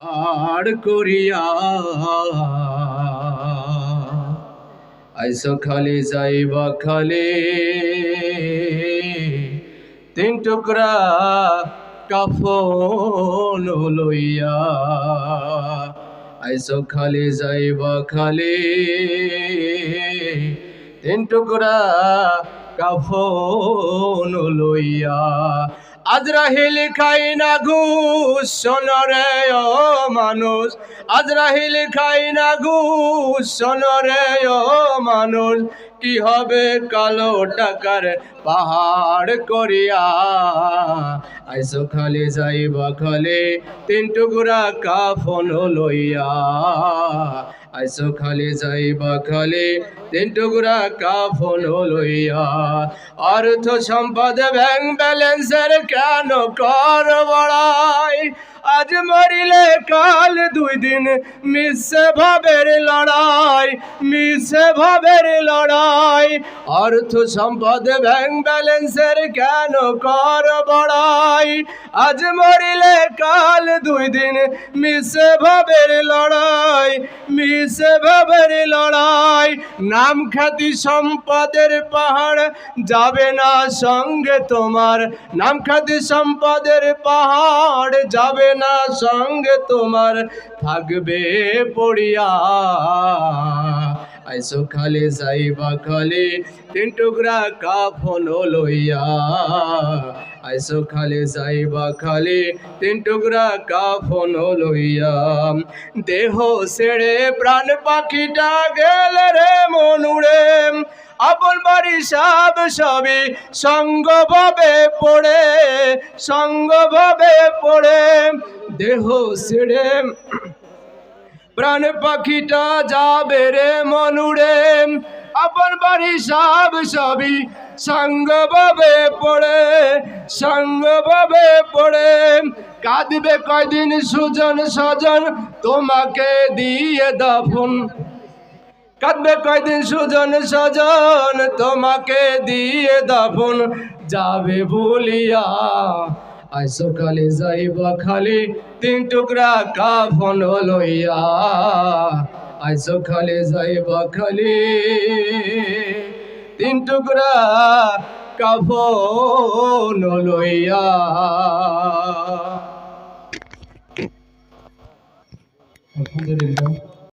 আর করিয়া আইসো খালি যাইবা খালি তিন টুকরা কাফন লইয়া আইসো খালি যাইবা খালি তিন টুকরা কাফন লইয়া আজরাহিল খাই না ঘুষ শোনরে ও মানুষ আজরাহিল খাই না ঘুষ শোনরে ও মানুষ কি হবে কালো টাকার পাহাড় করিয়া আইসো খালি যাইবা খালি তিন টুকরা কাফন লইয়া আইসো খালি যাইবা খালি তিন টুকরা কাফন লইয়া অর্থ সম্পদ ব্যাংক ব্যালেন্সের কেন কর বড়াই আজ মরিলে কাল দুই দিন মিশে ভাবের লড়াই মিশে ভাবের লড়াই অর্থ সম্পদ ব্যাংক ব্যালেন্সের কেন কর বড়াই আজ মরিলে কাল দুই দিন মিশে ভাবের লড়াই মিশে ভাবের লড়াই নাম খ্যাতি সম্পদের পাহাড় যাবে না সঙ্গে তোমার নাম খ্যাতি সম্পদের পাহাড় যাবে না সঙ্গে তোমার থাকবে পড়িয়া আইসো খালি যাইবা খালি তিন টুকরা কাফন লইয়া আইসো খালি যাইবা খালি তিন টুকরা কাফন লইয়া দেহ ছেড়ে প্রাণ পাখিটা গেল রে মনুরে আপন বাড়ি সব সবই সঙ্গভাবে পড়ে সঙ্গভাবে পড়ে দেহ ছেড়ে প্রাণ পাখিটা যাবে রে মনুরে আপন বাড়ি সব সবই সঙ্গভাবে পড়ে সঙ্গভাবে পড়ে কাঁদবে কয়দিন সুজন সজন তোমাকে দিয়ে দাফন কাঁদবে কয়দিন সুজন সজন তোমাকে দিয়ে দাফন যাবে বলিয়া আইসো খালি যাইবা খালি তিন টুকরা কাফন লইয়া আইসো খালি যাইবা খালি তিন টুকরা কাফন লইয়া। আলহামদুলিল্লাহ।